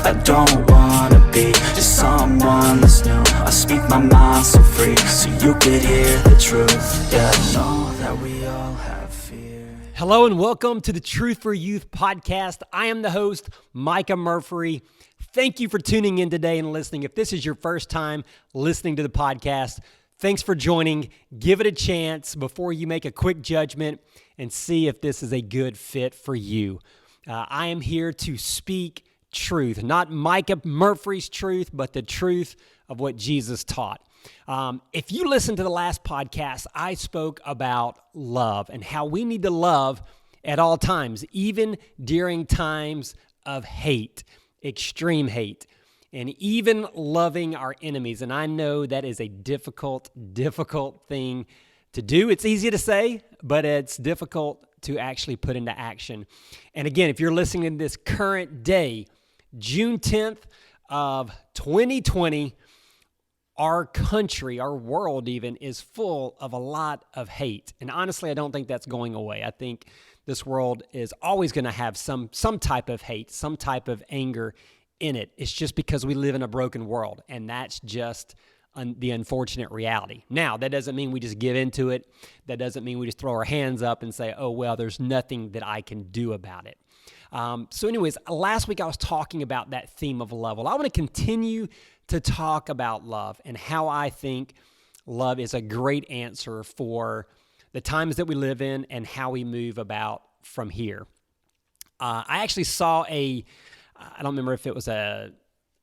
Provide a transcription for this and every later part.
I don't wanna be just someone that's new. I speak my mind so free, so you could hear the truth. Yeah, I know that we all have fear. Hello and welcome to the Truth for Youth podcast. I am the host, Micah Murphy. Thank you for tuning in today and listening. If this is your first time listening to the podcast, thanks for joining. Give it a chance before you make a quick judgment and see if this is a good fit for you. I am here to speak truth, not Micah Murphy's truth, but the truth of what Jesus taught. If you listened to the last podcast, I spoke about love and how we need to love at all times, even during times of hate, extreme hate, and even loving our enemies. And I know that is a difficult thing to do. It's easy to say, but it's difficult to actually put into action. And again, if you're listening in this current day, June 10th of 2020, our country, our world even, is full of a lot of hate. And honestly, I don't think that's going away. I think this world is always going to have some type of hate, some type of anger in it. It's just because we live in a broken world, and that's just the unfortunate reality. Now, that doesn't mean we just give into it. That doesn't mean we just throw our hands up and say, oh, well, there's nothing that I can do about it. So anyways, last week I was talking about that theme of love. Well, I want to continue to talk about love and how I think love is a great answer for the times that we live in and how we move about from here. I actually saw I don't remember if it was a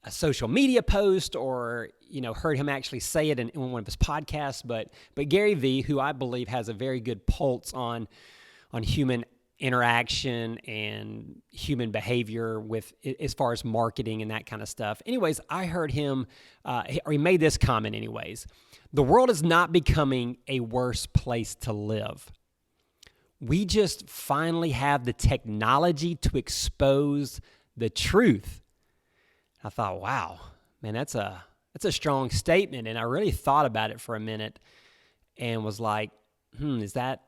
social media post or, heard him actually say it in one of his podcasts, but Gary Vee, who I believe has a very good pulse on human interaction and human behavior with as far as marketing and that kind of stuff. Anyways, I heard him, or he made this comment anyways. The world is not becoming a worse place to live. We just finally have the technology to expose the truth. I thought, wow, man, that's a strong statement. And I really thought about it for a minute and was like, is that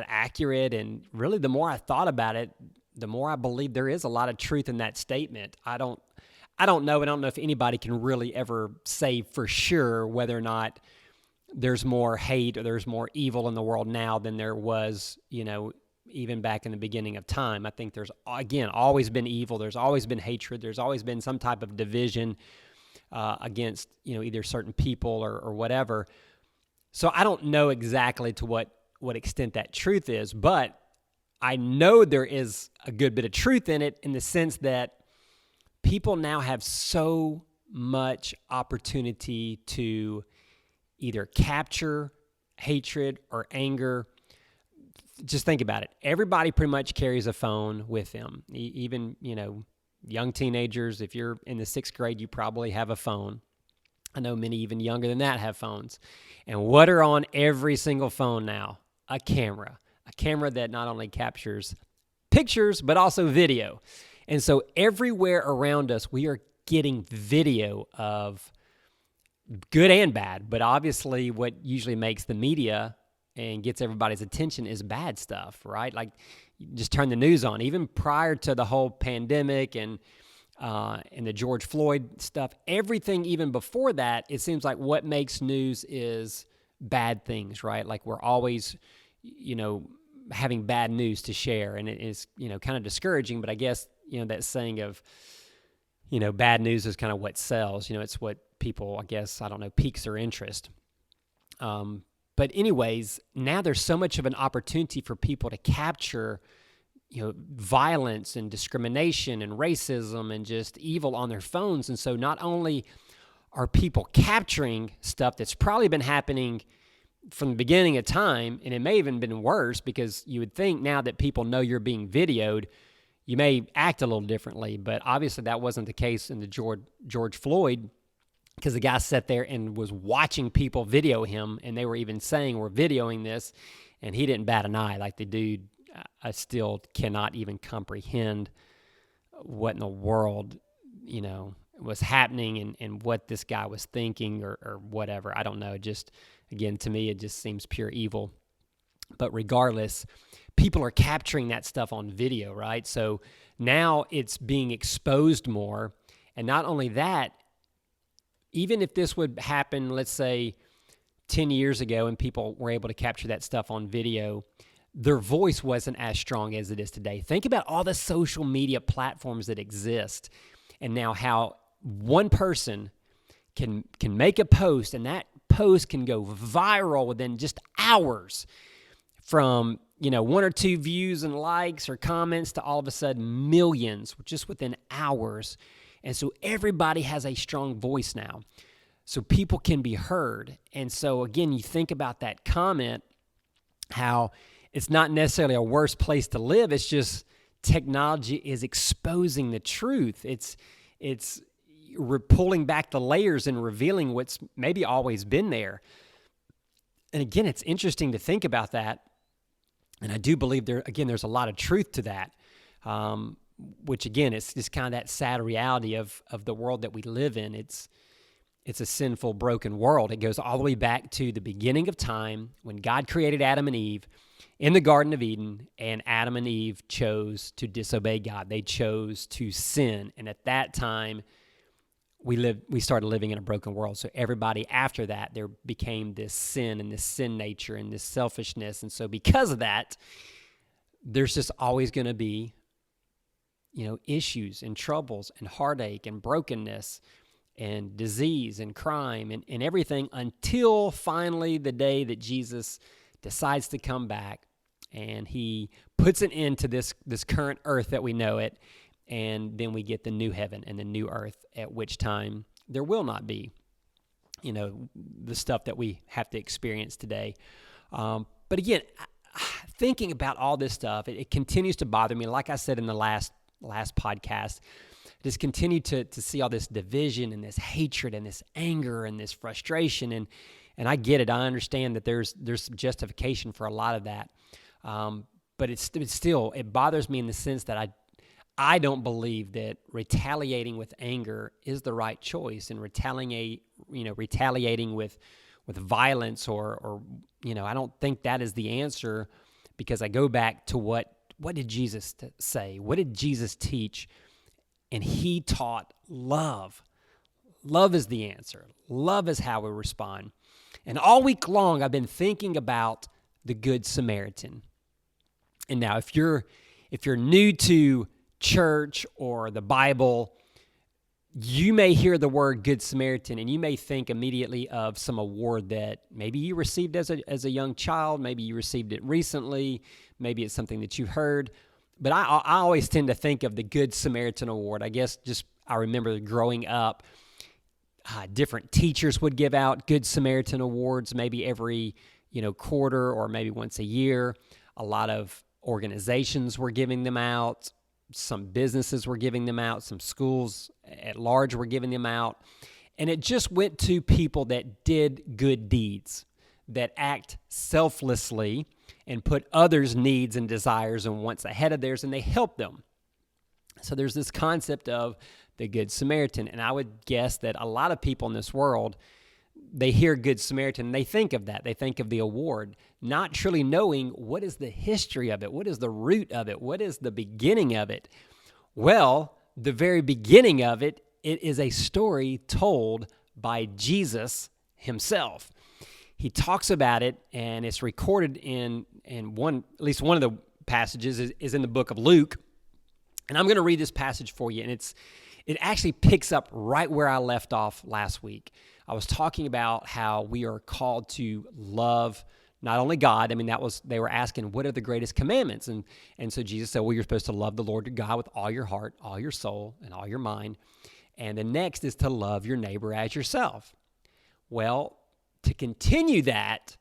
accurate? And really, the more I thought about it, the more I believe there is a lot of truth in that statement. I don't know. I don't know if anybody can really ever say for sure whether or not there's more hate or there's more evil in the world now than there was, even back in the beginning of time. I think there's, again, always been evil. There's always been hatred. There's always been some type of division against, either certain people or whatever. So I don't know exactly to what extent that truth is, but I know there is a good bit of truth in it in the sense that people now have so much opportunity to either capture hatred or anger. Just think about it. Everybody pretty much carries a phone with them. Even, young teenagers, if you're in the 6th grade, you probably have a phone. I know many even younger than that have phones. And what are on every single phone now? A camera that not only captures pictures, but also video. And so everywhere around us, we are getting video of good and bad, but obviously what usually makes the media and gets everybody's attention is bad stuff, right? Like, you just turn the news on. Even prior to the whole pandemic and the George Floyd stuff, everything even before that, it seems like what makes news is bad things, right? Like, we're always, having bad news to share, and it is, kind of discouraging, but I guess, that saying of, bad news is kind of what sells, it's what people, I guess, piques their interest. But anyways, now there's so much of an opportunity for people to capture, violence and discrimination and racism and just evil on their phones. And so not only are people capturing stuff that's probably been happening from the beginning of time, and it may even been worse because you would think now that people know you're being videoed, you may act a little differently. But obviously that wasn't the case in the George Floyd, because the guy sat there and was watching people video him, and they were even saying, we're videoing this, and he didn't bat an eye. Like, the dude, I still cannot even comprehend what in the world, was happening and what this guy was thinking or whatever. I don't know. Just, again, to me, it just seems pure evil. But regardless, people are capturing that stuff on video, right? So now it's being exposed more. And not only that, even if this would happen, let's say 10 years ago, and people were able to capture that stuff on video, their voice wasn't as strong as it is today. Think about all the social media platforms that exist, and now how one person can make a post, and that post can go viral within just hours, from one or two views and likes or comments to all of a sudden millions just within hours. And so everybody has a strong voice now. So people can be heard. And so again, you think about that comment, how it's not necessarily a worse place to live. It's just technology is exposing the truth. It's pulling back the layers and revealing what's maybe always been there. And again, it's interesting to think about that. And I do believe there's a lot of truth to that. Which again, it's just kind of that sad reality of the world that we live in. It's a sinful, broken world. It goes all the way back to the beginning of time when God created Adam and Eve in the Garden of Eden, and Adam and Eve chose to disobey God. They chose to sin. And at that time, we started living in a broken world. So everybody after that, there became this sin and this sin nature and this selfishness. And so because of that, there's just always going to be issues and troubles and heartache and brokenness and disease and crime and everything, until finally the day that Jesus decides to come back and he puts an end to this current earth that we know it, and then we get the new heaven and the new earth, at which time there will not be the stuff that we have to experience today. But again, thinking about all this stuff, it continues to bother me. Like I said in the last podcast, just continue to see all this division and this hatred and this anger and this frustration, and I get it. I understand that there's some justification for a lot of that, but it's still, it bothers me in the sense that I don't believe that retaliating with anger is the right choice, and retaliating with violence or I don't think that is the answer, because I go back to what did Jesus say? What did Jesus teach? And he taught love. Love is the answer. Love is how we respond. And all week long, I've been thinking about the Good Samaritan. And now, if you're new to church or the Bible, you may hear the word Good Samaritan and you may think immediately of some award that maybe you received as a young child, maybe you received it recently, maybe it's something that you've heard. But I always tend to think of the Good Samaritan Award. I guess I remember growing up, different teachers would give out Good Samaritan Awards maybe every quarter or maybe once a year. A lot of organizations were giving them out. Some businesses were giving them out. Some schools at large were giving them out. And it just went to people that did good deeds, that act selflessly and put others' needs and desires and wants ahead of theirs, and they help them. So there's this concept of the Good Samaritan, and I would guess that a lot of people in this world, they hear Good Samaritan, and they think of that. They think of the award, not truly knowing what is the history of it, what is the root of it, what is the beginning of it. Well, the very beginning of it is a story told by Jesus himself. He talks about it, and it's recorded in at least one of the passages is in the book of Luke. And I'm going to read this passage for you, and it actually picks up right where I left off last week. I was talking about how we are called to love not only God. I mean, they were asking, what are the greatest commandments? And so Jesus said, well, you're supposed to love the Lord your God with all your heart, all your soul, and all your mind. And the next is to love your neighbor as yourself. Well, to continue that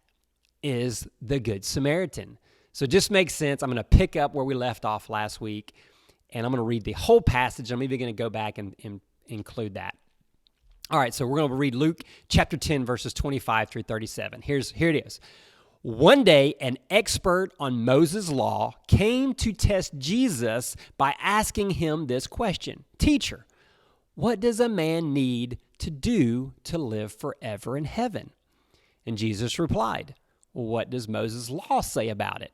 is the Good Samaritan. So it just makes sense. I'm going to pick up where we left off last week, and I'm going to read the whole passage. I'm even going to go back and include that. All right, so we're going to read Luke chapter 10, verses 25 through 37. Here it is. One day, an expert on Moses' law came to test Jesus by asking him this question. Teacher, what does a man need to do to live forever in heaven? And Jesus replied, what does Moses' law say about it?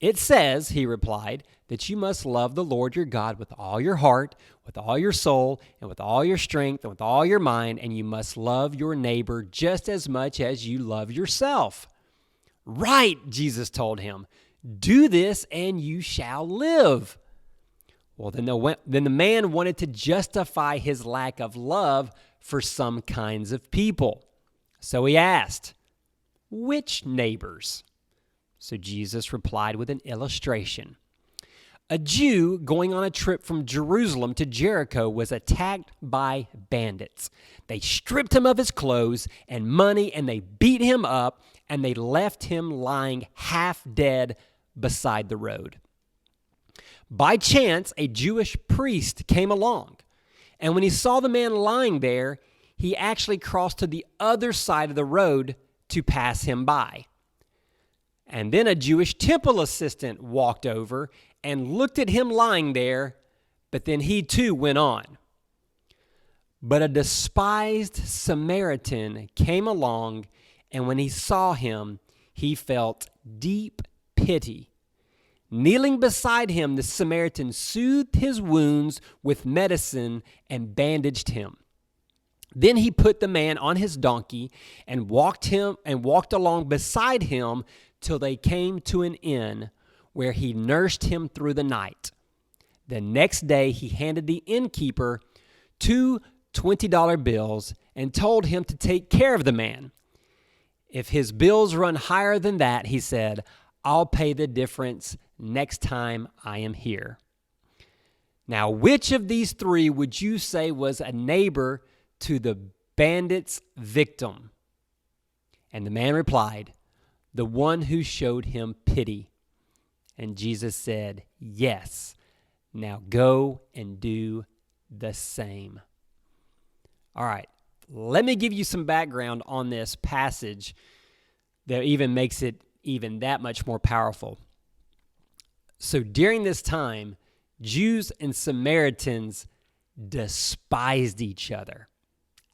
"It says," he replied, "that you must love the Lord your God with all your heart, with all your soul, and with all your strength, and with all your mind, and you must love your neighbor just as much as you love yourself." "Right," Jesus told him. "Do this and you shall live." Well, then the man wanted to justify his lack of love for some kinds of people. So he asked, "Which neighbors?" So Jesus replied with an illustration. A Jew going on a trip from Jerusalem to Jericho was attacked by bandits. They stripped him of his clothes and money, and they beat him up, and they left him lying half dead beside the road. By chance, a Jewish priest came along, and when he saw the man lying there, he actually crossed to the other side of the road to pass him by. And then a Jewish temple assistant walked over and looked at him lying there, but then he too went on. But a despised Samaritan came along, and when he saw him, he felt deep pity. Kneeling beside him, the Samaritan soothed his wounds with medicine and bandaged him. Then he put the man on his donkey and walked along beside him till they came to an inn, where he nursed him through the night. The next day he handed the innkeeper 2 $20 bills and told him to take care of the man. If his bills run higher than that, he said, "I'll pay the difference next time I am here." Now, which of these three would you say was a neighbor to the bandit's victim? And the man replied, "The one who showed him pity." And Jesus said, "Yes, now go and do the same." All right, let me give you some background on this passage that even makes it even that much more powerful. So during this time, Jews and Samaritans despised each other.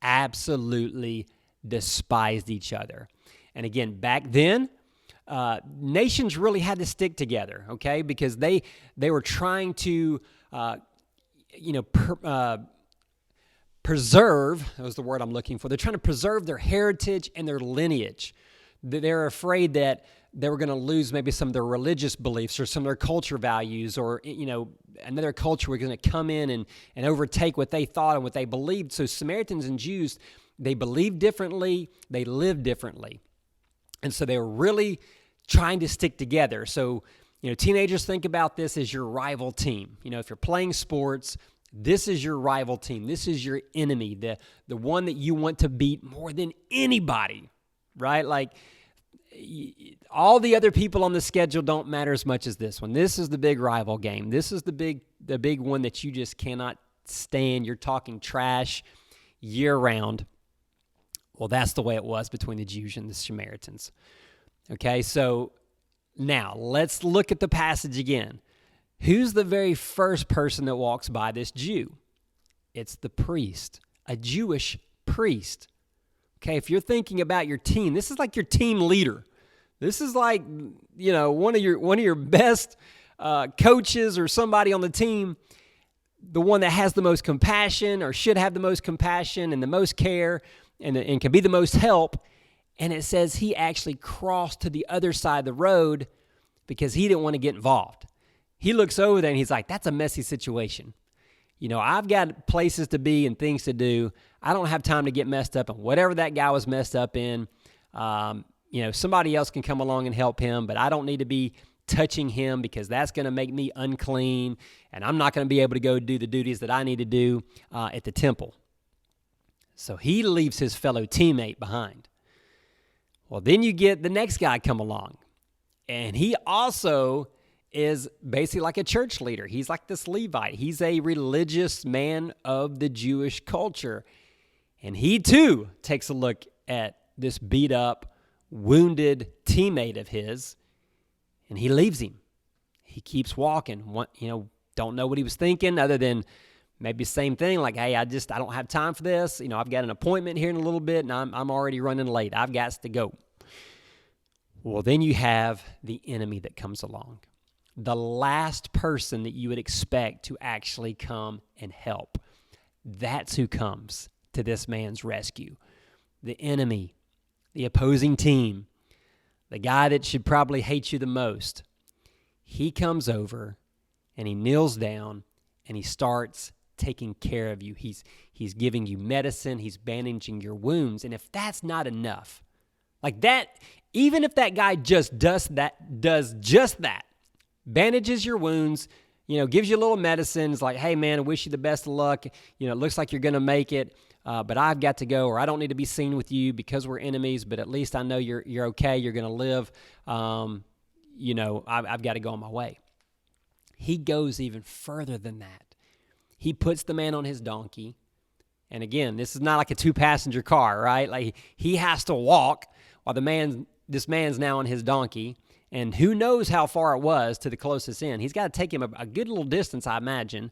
Absolutely despised each other. And again, back then, nations really had to stick together, okay? Because they were trying to, preserve, that was the word I'm looking for. They're trying to preserve their heritage and their lineage. They're afraid that they were going to lose maybe some of their religious beliefs or some of their culture values, or, another culture was going to come in and overtake what they thought and what they believed. So Samaritans and Jews, they believed differently, they lived differently. And so they were really trying to stick together. So, teenagers, think about this as your rival team. If you're playing sports, this is your rival team. This is your enemy, the one that you want to beat more than anybody, right? Like, all the other people on the schedule don't matter as much as this one. This is the big rival game. This is the big one that you just cannot stand. You're talking trash year round. Well, that's the way it was between the Jews and the Samaritans. Okay, so now let's look at the passage again. Who's the very first person that walks by this Jew? It's the priest, a Jewish priest. Okay, if you're thinking about your team, this is like your team leader. This is like, one of your best coaches or somebody on the team, the one that has the most compassion or should have the most compassion and the most care and can be the most help. And it says he actually crossed to the other side of the road because he didn't want to get involved. He looks over there and he's like, that's a messy situation. I've got places to be and things to do. I don't have time to get messed up in whatever that guy was messed up in. Somebody else can come along and help him, but I don't need to be touching him because that's going to make me unclean, and I'm not going to be able to go do the duties that I need to do at the temple. So he leaves his fellow teammate behind. Well, then you get the next guy come along, and he also is basically like a church leader. He's like this Levite. He's a religious man of the Jewish culture. And he too takes a look at this beat up, wounded teammate of his, and he leaves him. He keeps walking. Don't know what he was thinking other than maybe the same thing, like, hey, I don't have time for this. I've got an appointment here in a little bit, and I'm already running late. I've got to go. Well, then you have the enemy that comes along. the last person that you would expect to actually come and help. That's who comes to this man's rescue. The enemy, the opposing team, the guy that should probably hate you the most. He comes over and he kneels down and he starts taking care of you. He's giving you medicine. He's bandaging your wounds. And if that's not enough, like that, even if that guy just does just that, bandages your wounds, gives you a little medicine, it's like, hey man, I wish you the best of luck. It looks like you're going to make it, but I've got to go, or I don't need to be seen with you because we're enemies, but at least I know you're okay. You're going to live. I've got to go on my way. He goes even further than that. He puts the man on his donkey. And again, this is not like a 2-passenger car, right? Like he has to walk while this man's now on his donkey. And who knows how far it was to the closest inn. He's got to take him a good little distance, I imagine.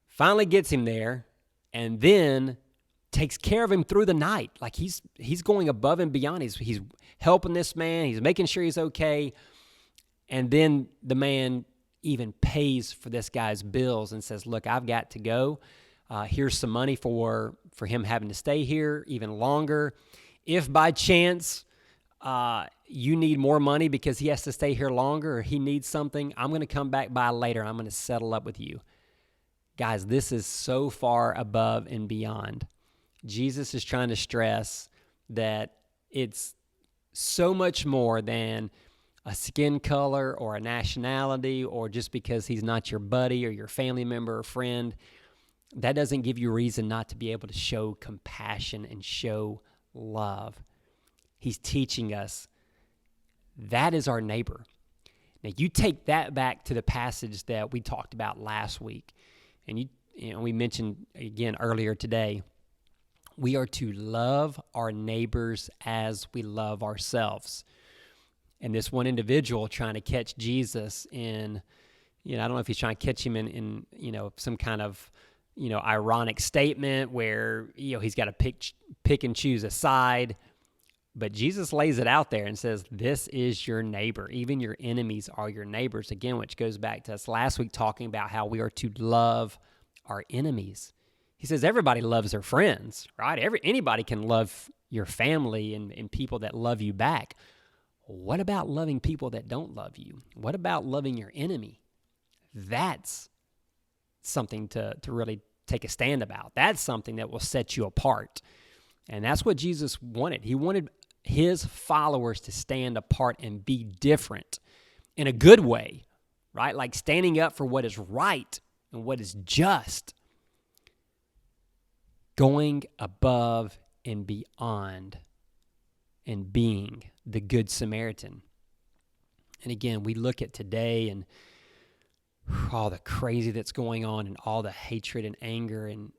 Finally gets him there and then takes care of him through the night. Like he's going above and beyond. He's helping this man. He's making sure he's okay. And then the man even pays for this guy's bills and says, look, I've got to go. Here's some money for him having to stay here even longer. If by chance you need more money because he has to stay here longer or he needs something, I'm going to come back by later and I'm going to settle up with you. Guys, this is so far above and beyond. Jesus is trying to stress that it's so much more than a skin color or a nationality or just because he's not your buddy or your family member or friend. That doesn't give you reason not to be able to show compassion and show love. He's teaching us that is our neighbor. Now, you take that back to the passage that we talked about last week, and we mentioned again earlier today, we are to love our neighbors as we love ourselves. And this one individual trying to catch Jesus in, I don't know if he's trying to catch him in some kind of, ironic statement where, he's got to pick and choose a side. But Jesus lays it out there and says, this is your neighbor. Even your enemies are your neighbors. Again, which goes back to us last week talking about how we are to love our enemies. He says everybody loves their friends, right? Anybody can love your family and people that love you back. What about loving people that don't love you? What about loving your enemy? That's something to really take a stand about. That's something that will set you apart. And that's what Jesus wanted. He wanted his followers to stand apart and be different in a good way, right? Like standing up for what is right and what is just. Going above and beyond and being the Good Samaritan. And again, we look at today and all the crazy that's going on and all the hatred and anger. And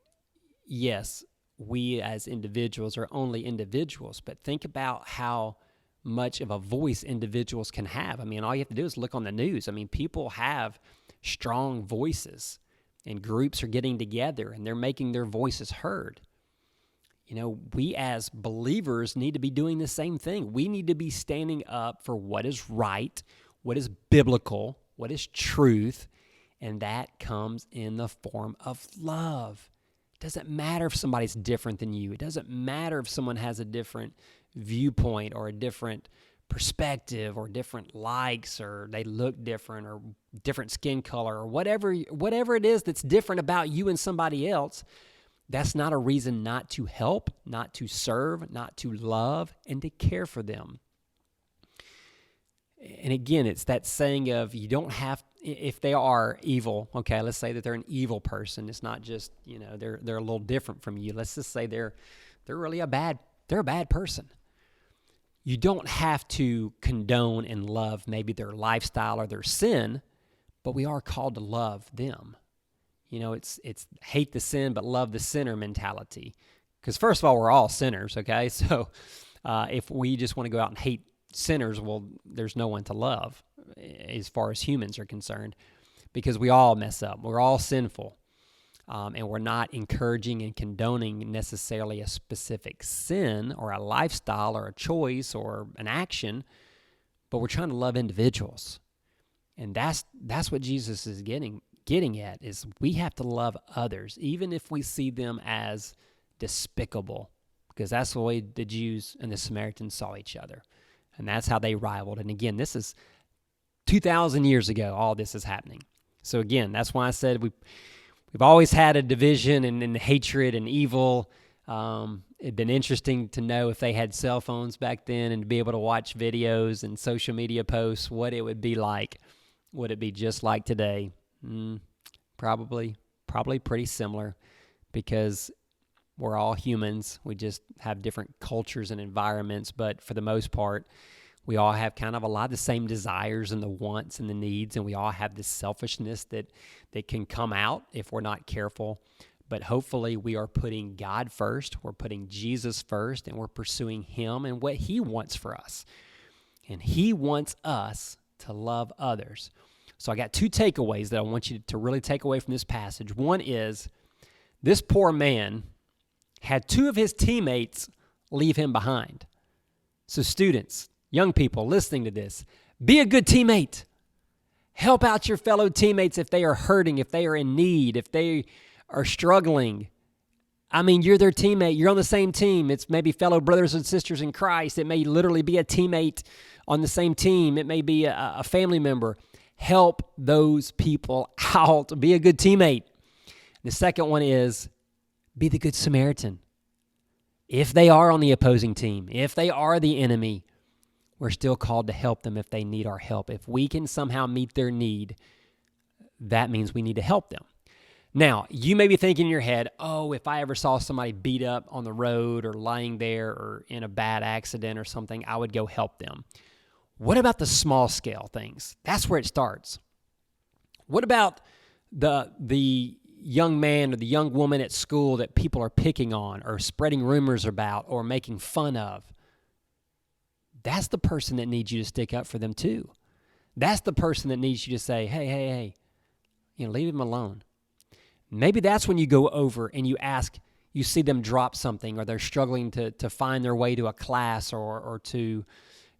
yes, we as individuals are only individuals, but think about how much of a voice individuals can have. I mean, all you have to do is look on the news. I mean, people have strong voices and groups are getting together and they're making their voices heard. We as believers need to be doing the same thing. We need to be standing up for what is right, what is biblical, what is truth, and that comes in the form of love. It doesn't matter if somebody's different than you. It doesn't matter if someone has a different viewpoint or a different perspective or different likes or they look different or different skin color or whatever it is that's different about you and somebody else. That's not a reason not to help, not to serve, not to love, and to care for them. And again, it's that saying of you don't have, if they are evil, okay, let's say that they're an evil person. It's not just, they're a little different from you. Let's just say they're really a bad person. You don't have to condone and love maybe their lifestyle or their sin, but we are called to love them. It's hate the sin but love the sinner mentality. Because first of all, we're all sinners, okay? So if we just want to go out and hate sinners, well, there's no one to love as far as humans are concerned because we all mess up. We're all sinful. And we're not encouraging and condoning necessarily a specific sin or a lifestyle or a choice or an action, but we're trying to love individuals. And that's what Jesus is getting at, is we have to love others, even if we see them as despicable, because that's the way the Jews and the Samaritans saw each other. And that's how they rivaled. And again, this is 2,000 years ago, all this is happening. So again, that's why I said we've always had a division and hatred and evil. It'd been interesting to know if they had cell phones back then and to be able to watch videos and social media posts, what it would be like. Would it be just like today? Probably pretty similar, because we're all humans. We just have different cultures and environments, but for the most part, we all have kind of a lot of the same desires and the wants and the needs, and we all have this selfishness that can come out if we're not careful. But hopefully we are putting God first, we're putting Jesus first, and we're pursuing Him and what He wants for us. And He wants us to love others. So I got 2 takeaways that I want you to really take away from this passage. One is, this poor man had 2 of his teammates leave him behind. So students, young people listening to this, be a good teammate. Help out your fellow teammates if they are hurting, if they are in need, if they are struggling. I mean, you're their teammate. You're on the same team. It's maybe fellow brothers and sisters in Christ. It may literally be a teammate on the same team. It may be a family member. Help those people out. Be a good teammate. The second one is, be the Good Samaritan. If they are on the opposing team, if they are the enemy, we're still called to help them if they need our help. If we can somehow meet their need, that means we need to help them. Now, you may be thinking in your head, oh, if I ever saw somebody beat up on the road or lying there or in a bad accident or something, I would go help them. What about the small scale things? That's where it starts. What about the young man or the young woman at school that people are picking on or spreading rumors about or making fun of? That's the person that needs you to stick up for them too. That's the person that needs you to say, hey, leave him alone. Maybe that's when you go over and you ask, you see them drop something, or they're struggling to find their way to a class or to,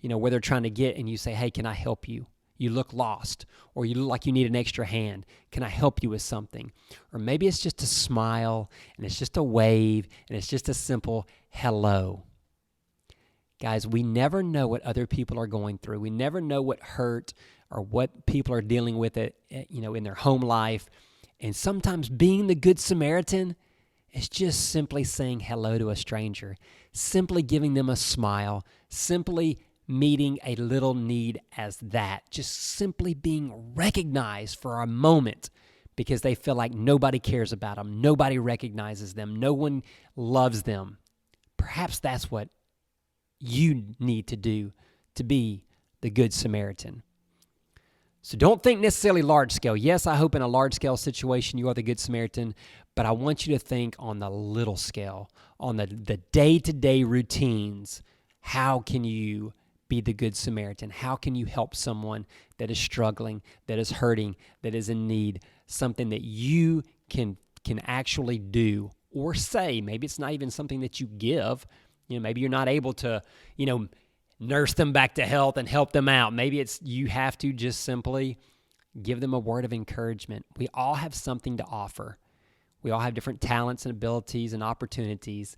where they're trying to get, and you say, hey, can I help you? You look lost, or you look like you need an extra hand. Can I help you with something? Or maybe it's just a smile, and it's just a wave, and it's just a simple hello. Guys, we never know what other people are going through. We never know what hurt or what people are dealing with in their home life. And sometimes being the Good Samaritan is just simply saying hello to a stranger, simply giving them a smile, simply meeting a little need as that, just simply being recognized for a moment because they feel like nobody cares about them, nobody recognizes them, no one loves them. Perhaps that's what you need to do to be the Good Samaritan. So don't think necessarily large scale. Yes, I hope in a large scale situation you are the Good Samaritan, but I want you to think on the little scale, on the day-to-day routines. How can you be the Good Samaritan? How can you help someone that is struggling, that is hurting, that is in need? Something that you can actually do or say. Maybe it's not even something that you give. Maybe you're not able to, nurse them back to health and help them out. Maybe it's you have to just simply give them a word of encouragement. We all have something to offer. We all have different talents and abilities and opportunities.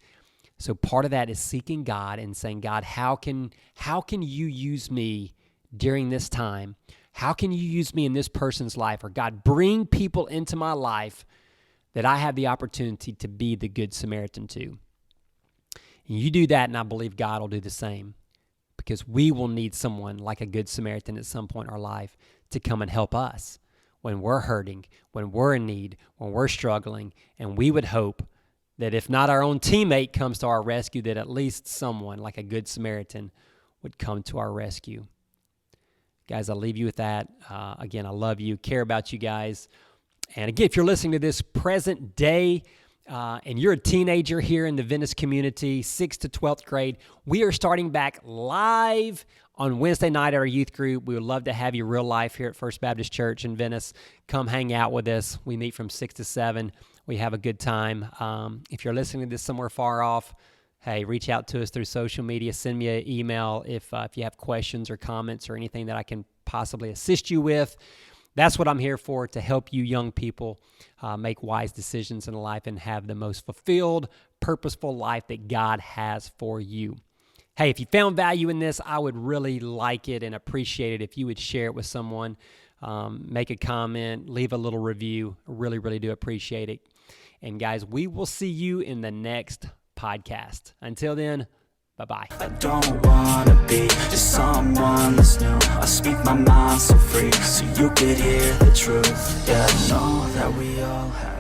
So part of that is seeking God and saying, God, how can you use me during this time? How can you use me in this person's life? Or God, bring people into my life that I have the opportunity to be the Good Samaritan to. And you do that, and I believe God will do the same. Because we will need someone like a Good Samaritan at some point in our life to come and help us when we're hurting, when we're in need, when we're struggling. And we would hope that if not our own teammate comes to our rescue, that at least someone like a Good Samaritan would come to our rescue. Guys, I'll leave you with that. Again, I love you, care about you guys. And again, if you're listening to this present day, and you're a teenager here in the Venice community, 6th to 12th grade, we are starting back live on Wednesday night at our youth group. We would love to have you real life here at First Baptist Church in Venice. Come hang out with us. We meet from 6 to 7. We have a good time. If you're listening to this somewhere far off, hey, reach out to us through social media. Send me an email if you have questions or comments or anything that I can possibly assist you with. That's what I'm here for, to help you young people make wise decisions in life and have the most fulfilled, purposeful life that God has for you. Hey, if you found value in this, I would really like it and appreciate it if you would share it with someone, make a comment, leave a little review. I really, really do appreciate it. And guys, we will see you in the next podcast. Until then, bye-bye. I don't wanna be just someone that's new. I speak my mind so free, so you could hear the truth. Yeah, I know that we all have